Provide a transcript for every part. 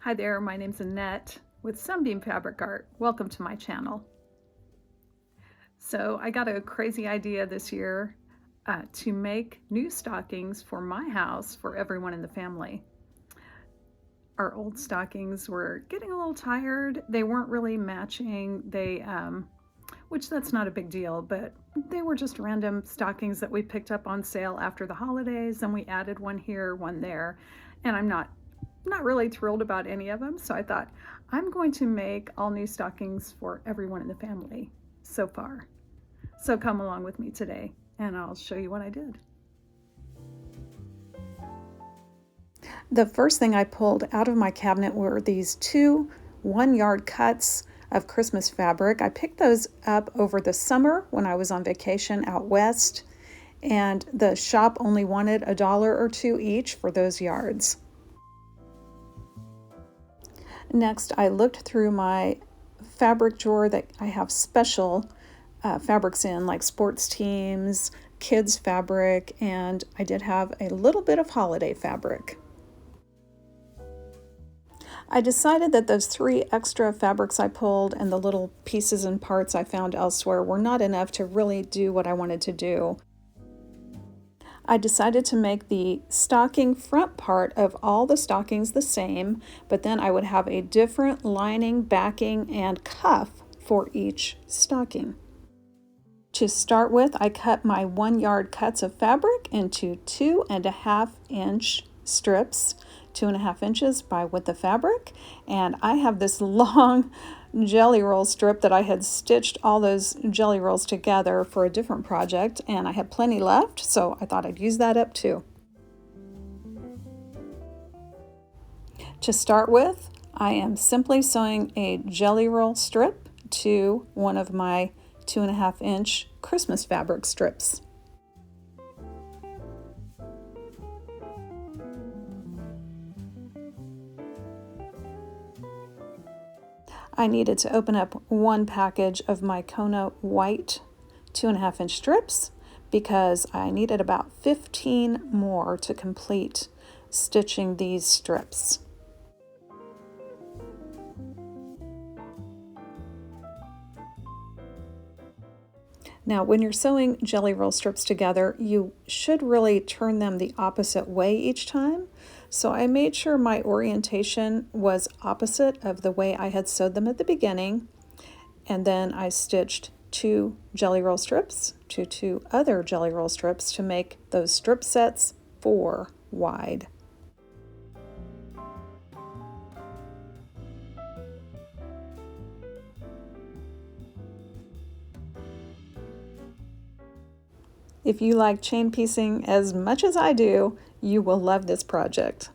Hi there, my name's Annette with Sunbeam Fabric Art. Welcome to my channel. So I got a crazy idea this year to make new stockings for my house for everyone in the family. Our old stockings were getting a little tired. They weren't really matching. Which that's not a big deal, but they were just random stockings that we picked up on sale after the holidays, and we added one here, one there, and I'm not really thrilled about any of them, so I thought I'm going to make all new stockings for everyone in the family so far. So come along with me today and I'll show you what I did. The first thing I pulled out of my cabinet were these two 1-yard cuts of Christmas fabric. I picked those up over the summer when I was on vacation out west, and the shop only wanted $1 or $2 each for those yards. Next, I looked through my fabric drawer that I have special fabrics in, like sports teams, kids fabric, and I did have a little bit of holiday fabric. I decided that those 3 extra fabrics I pulled and the little pieces and parts I found elsewhere were not enough to really do what I wanted to do. I decided to make the stocking front part of all the stockings the same, but then I would have a different lining, backing, and cuff for each stocking. To start with, I cut my 1-yard cuts of fabric into 2.5-inch strips, 2.5 inches by width of fabric, and I have this long jelly roll strip that I had stitched all those jelly rolls together for a different project, and I had plenty left, so I thought I'd use that up too. To start with, I am simply sewing a jelly roll strip to one of my 2.5-inch Christmas fabric strips. I needed to open up one package of my Kona white 2.5-inch strips because I needed about 15 more to complete stitching these strips. Now, when you're sewing jelly roll strips together, you should really turn them the opposite way each time. So I made sure my orientation was opposite of the way I had sewed them at the beginning. And then I stitched 2 jelly roll strips to 2 other jelly roll strips to make those strip sets 4 wide. If you like chain piecing as much as I do, you will love this project.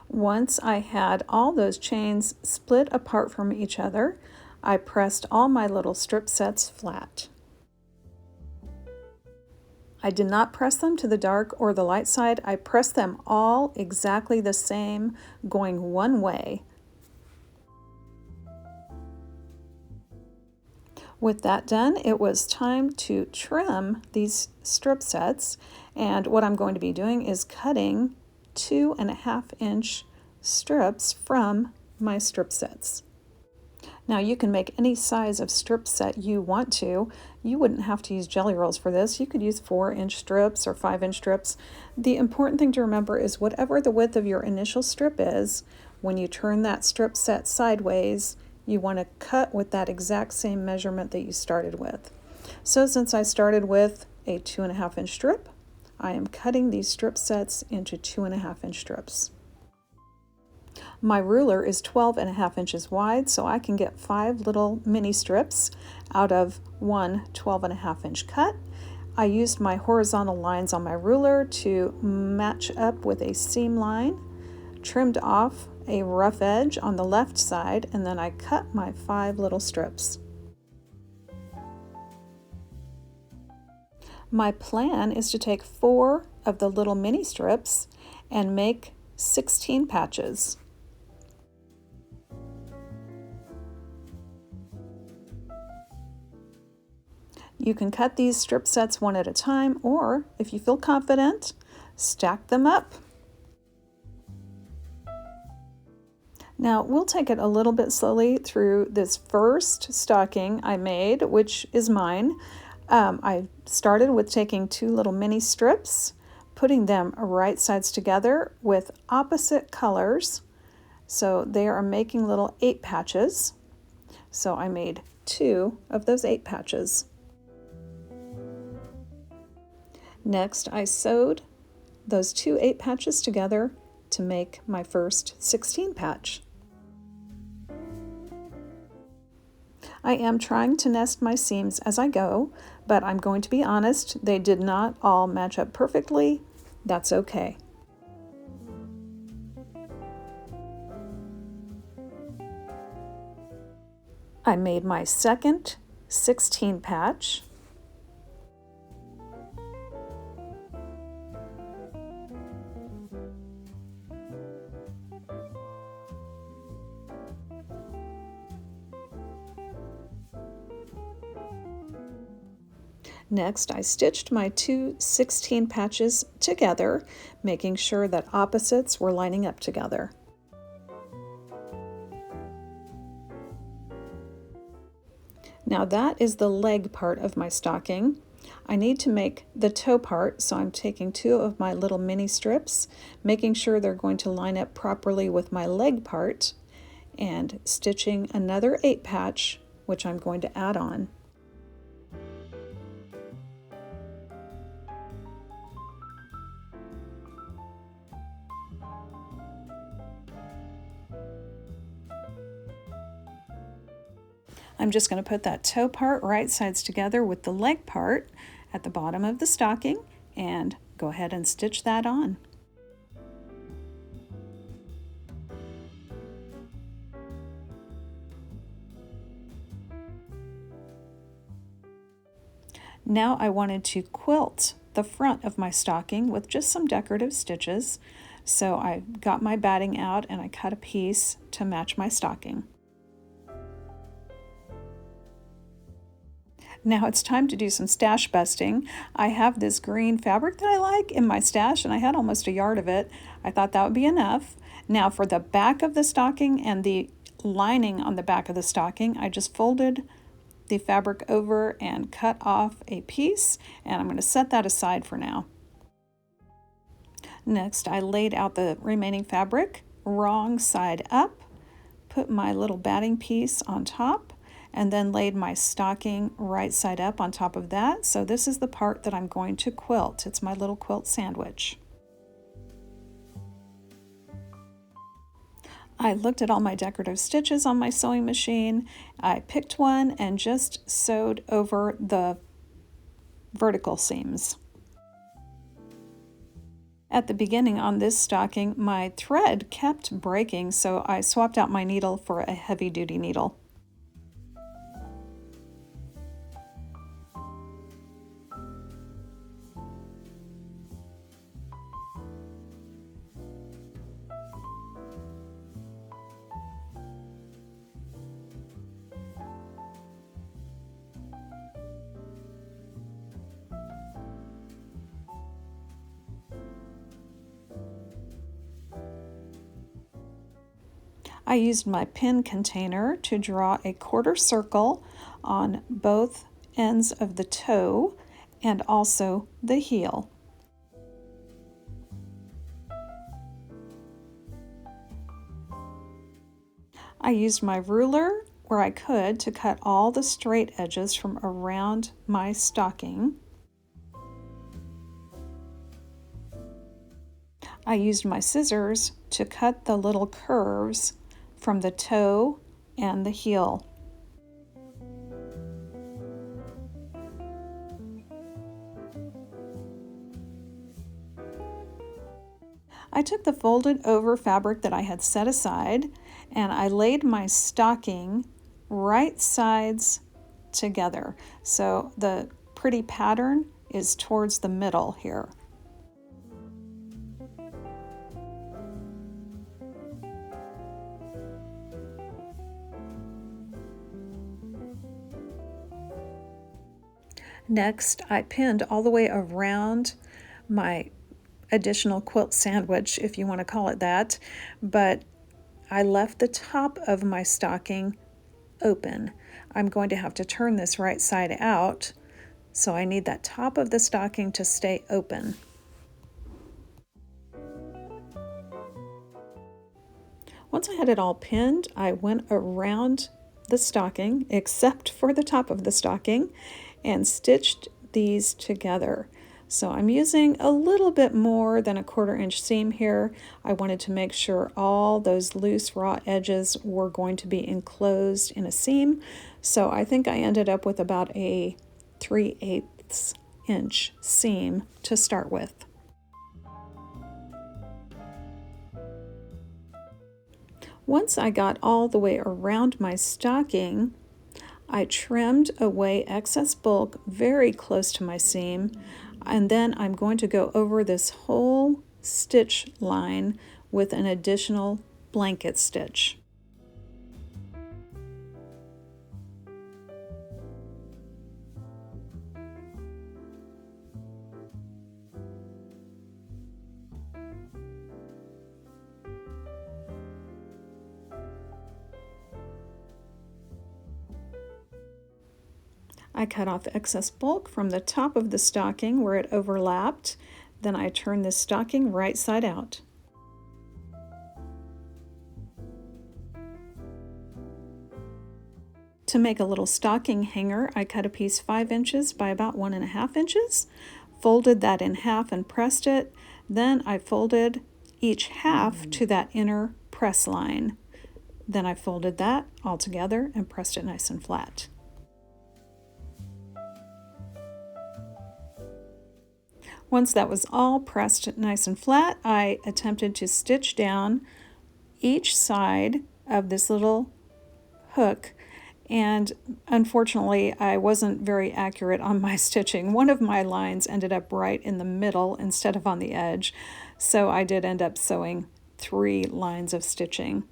Once I had all those chains split apart from each other, I pressed all my little strip sets flat. I did not press them to the dark or the light side. I pressed them all exactly the same, going one way. With that done, it was time to trim these strip sets, and what I'm going to be doing is cutting 2.5-inch strips from my strip sets. Now you can make any size of strip set you want to. You wouldn't have to use jelly rolls for this. You could use 4-inch strips or 5-inch strips. The important thing to remember is whatever the width of your initial strip is, when you turn that strip set sideways, you want to cut with that exact same measurement that you started with. So since I started with a 2.5-inch strip, I am cutting these strip sets into 2.5-inch strips. My ruler is 12.5 inches wide, so I can get 5 little mini strips out of one 12.5-inch cut. I used my horizontal lines on my ruler to match up with a seam line, trimmed off a rough edge on the left side, and then I cut my 5 little strips. My plan is to take 4 of the little mini strips and make 16 patches. You can cut these strip sets one at a time, or if you feel confident, stack them up. Now we'll take it a little bit slowly through this first stocking I made, which is mine. I started with taking 2 little mini strips, putting them right sides together with opposite colors. So they are making little 8 patches. So I made 2 of those 8 patches. Next, I sewed those 2 8 patches together to make my first 16 patch. I am trying to nest my seams as I go, but I'm going to be honest, they did not all match up perfectly. That's okay. I made my second 16 patch. Next, I stitched my 2 16 patches together, making sure that opposites were lining up together. Now that is the leg part of my stocking. I need to make the toe part, so I'm taking 2 of my little mini strips, making sure they're going to line up properly with my leg part, and stitching another 8 patch, which I'm going to add on. I'm just going to put that toe part right sides together with the leg part at the bottom of the stocking and go ahead and stitch that on. Now I wanted to quilt the front of my stocking with just some decorative stitches, so I got my batting out and I cut a piece to match my stocking. Now it's time to do some stash busting. I have this green fabric that I like in my stash, and I had almost a yard of it. I thought that would be enough. Now for the back of the stocking and the lining on the back of the stocking, I just folded the fabric over and cut off a piece, and I'm going to set that aside for now. Next, I laid out the remaining fabric wrong side up, put my little batting piece on top, and then laid my stocking right side up on top of that. So this is the part that I'm going to quilt. It's my little quilt sandwich. I looked at all my decorative stitches on my sewing machine. I picked one and just sewed over the vertical seams. At the beginning on this stocking, my thread kept breaking, so I swapped out my needle for a heavy-duty needle. I used my pin container to draw a quarter circle on both ends of the toe and also the heel. I used my ruler where I could to cut all the straight edges from around my stocking. I used my scissors to cut the little curves from the toe and the heel. I took the folded over fabric that I had set aside and I laid my stocking right sides together. So the pretty pattern is towards the middle here. Next, I pinned all the way around my additional quilt sandwich, if you want to call it that, but I left the top of my stocking open. I'm going to have to turn this right side out, so I need that top of the stocking to stay open. Once I had it all pinned, I went around the stocking, except for the top of the stocking, and stitched these together. So I'm using a little bit more than a 1/4 inch seam here. I wanted to make sure all those loose raw edges were going to be enclosed in a seam. So I think I ended up with about a 3/8 inch seam to start with. Once I got all the way around my stocking, I trimmed away excess bulk very close to my seam, and then I'm going to go over this whole stitch line with an additional blanket stitch. I cut off excess bulk from the top of the stocking where it overlapped. Then I turn this stocking right side out. To make a little stocking hanger, I cut a piece 5 inches by about 1.5 inches, folded that in half and pressed it. Then I folded each half to that inner press line. Then I folded that all together and pressed it nice and flat. Once that was all pressed nice and flat, I attempted to stitch down each side of this little hook, and unfortunately I wasn't very accurate on my stitching. One of my lines ended up right in the middle instead of on the edge, so I did end up sewing 3 lines of stitching.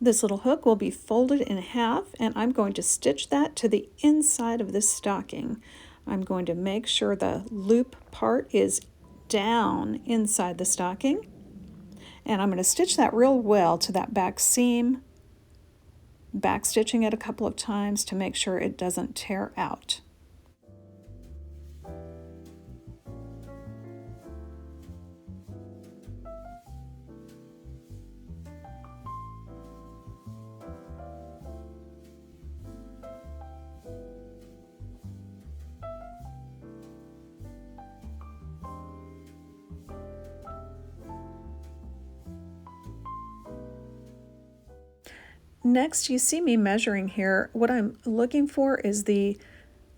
This little hook will be folded in half, and I'm going to stitch that to the inside of this stocking. I'm going to make sure the loop part is down inside the stocking, and I'm going to stitch that real well to that back seam, back stitching it a couple of times to make sure it doesn't tear out. Next, you see me measuring here. What I'm looking for is the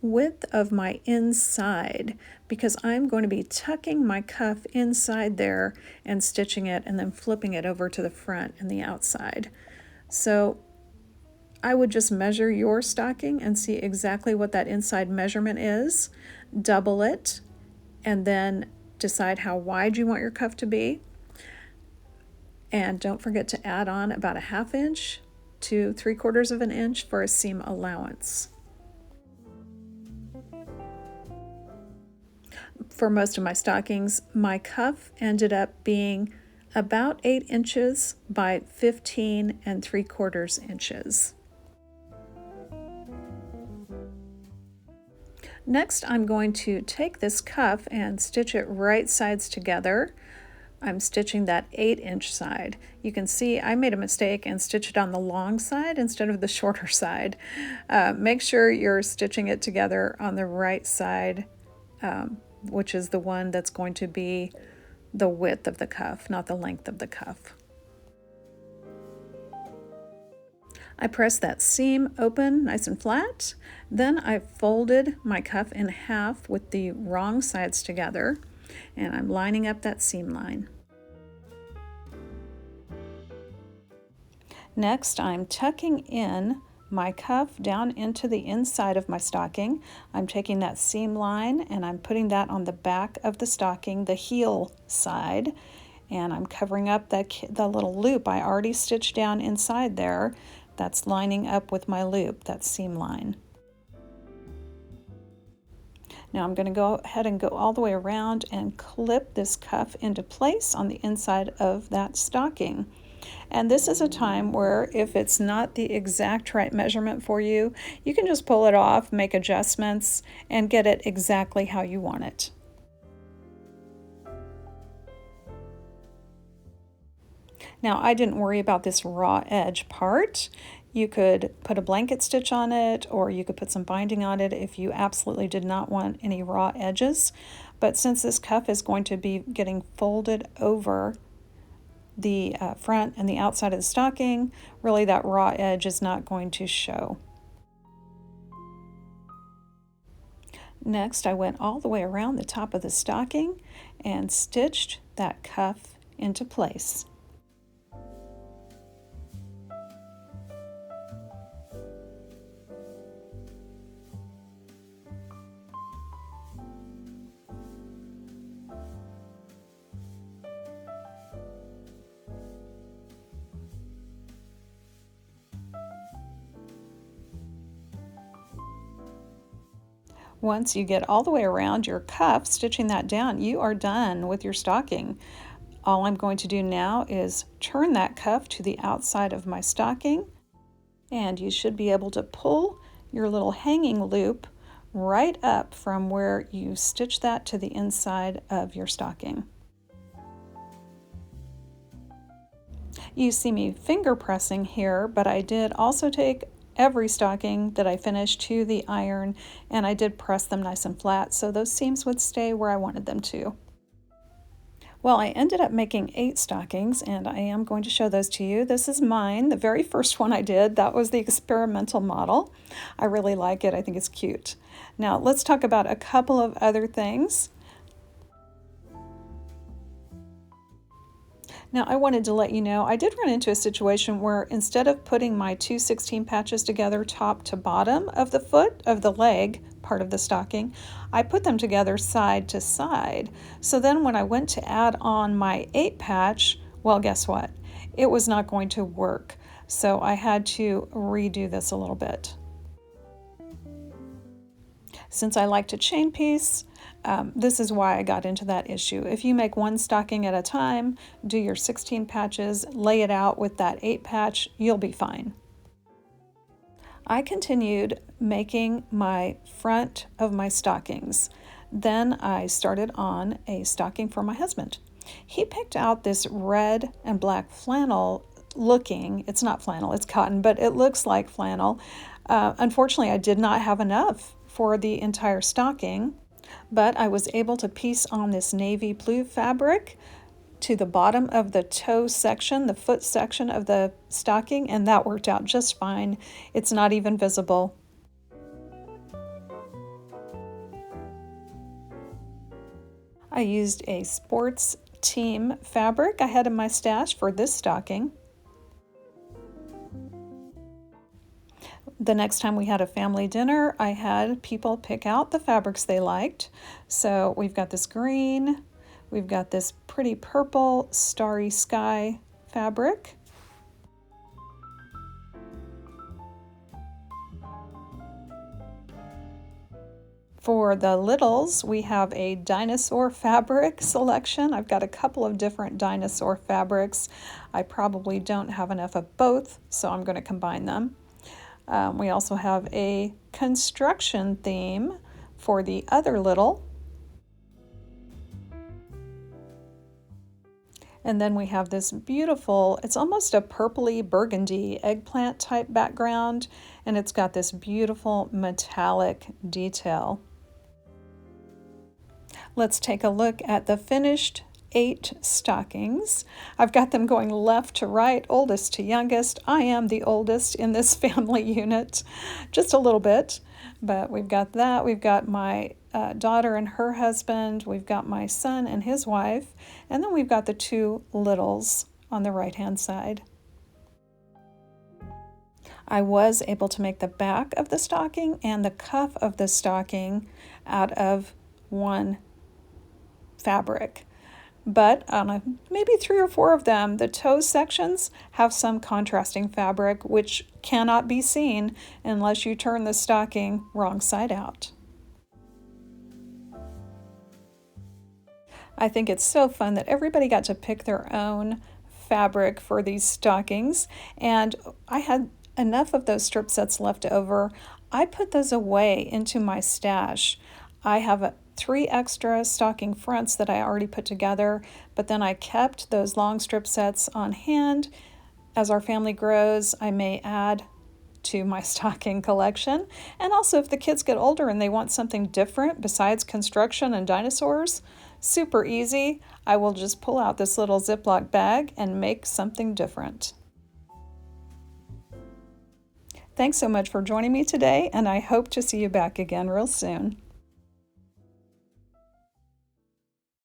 width of my inside, because I'm going to be tucking my cuff inside there and stitching it and then flipping it over to the front and the outside. So I would just measure your stocking and see exactly what that inside measurement is, double it, and then decide how wide you want your cuff to be. And don't forget to add on about 1/2 inch to 3/4 of an inch for a seam allowance. For most of my stockings, my cuff ended up being about 8 inches by 15 3/4 inches. Next, I'm going to take this cuff and stitch it right sides together. I'm stitching that 8 inch side. You can see I made a mistake and stitched it on the long side instead of the shorter side. Make sure you're stitching it together on the right side, which is the one that's going to be the width of the cuff, not the length of the cuff. I pressed that seam open nice and flat. Then I folded my cuff in half with the wrong sides together, and I'm lining up that seam line. Next, I'm tucking in my cuff down into the inside of my stocking. I'm taking that seam line and I'm putting that on the back of the stocking, the heel side, and I'm covering up the little loop I already stitched down inside there. That's lining up with my loop, that seam line. Now I'm going to go ahead and go all the way around and clip this cuff into place on the inside of that stocking. And this is a time where if it's not the exact right measurement for you, you can just pull it off, make adjustments, and get it exactly how you want it. Now, I didn't worry about this raw edge part. You could put a blanket stitch on it, or you could put some binding on it if you absolutely did not want any raw edges. But since this cuff is going to be getting folded over the front and the outside of the stocking, really that raw edge is not going to show. Next, I went all the way around the top of the stocking and stitched that cuff into place. Once you get all the way around your cuff, stitching that down, you are done with your stocking. All I'm going to do now is turn that cuff to the outside of my stocking, and you should be able to pull your little hanging loop right up from where you stitch that to the inside of your stocking. You see me finger pressing here, but I did also take every stocking that I finished to the iron, and I did press them nice and flat so those seams would stay where I wanted them to. Well, I ended up making 8 stockings, and I am going to show those to you. This is mine, the very first one I did. That was the experimental model. I really like it. I think it's cute. Now, let's talk about a couple of other things. Now, I wanted to let you know, I did run into a situation where instead of putting my 2 16 patches together top to bottom of the foot, of the leg, part of the stocking, I put them together side to side. So then when I went to add on my 8 patch, well, guess what? It was not going to work. So I had to redo this a little bit. Since I like to chain piece, this is why I got into that issue. If you make one stocking at a time, do your 16 patches, lay it out with that 8 patch, you'll be fine. I continued making my front of my stockings. Then I started on a stocking for my husband. He picked out this red and black flannel looking, it's not flannel, it's cotton, but it looks like flannel. Unfortunately, I did not have enough for the entire stocking, but I was able to piece on this navy blue fabric to the bottom of the toe section, the foot section of the stocking, and that worked out just fine. It's not even visible. I used a sports team fabric I had in my stash for this stocking. The next time we had a family dinner, I had people pick out the fabrics they liked. So we've got this green, we've got this pretty purple starry sky fabric. For the littles, we have a dinosaur fabric selection. I've got a couple of different dinosaur fabrics. I probably don't have enough of both, so I'm going to combine them. We also have a construction theme for the other little. And then we have this beautiful, it's almost a purpley burgundy eggplant type background, and it's got this beautiful metallic detail. Let's take a look at the finished 8 stockings. I've got them going left to right, oldest to youngest. I am the oldest in this family unit, just a little bit, but we've got that. We've got my daughter and her husband. We've got my son and his wife, and then we've got the 2 littles on the right-hand side. I was able to make the back of the stocking and the cuff of the stocking out of one fabric. But maybe 3 or 4 of them, the toe sections have some contrasting fabric which cannot be seen unless you turn the stocking wrong side out. I think it's so fun that everybody got to pick their own fabric for these stockings, and I had enough of those strip sets left over. I put those away into my stash. I have 3 extra stocking fronts that I already put together, but then I kept those long strip sets on hand. As our family grows, I may add to my stocking collection. And also, if the kids get older and they want something different besides construction and dinosaurs, super easy. I will just pull out this little Ziploc bag and make something different. Thanks so much for joining me today, and I hope to see you back again real soon.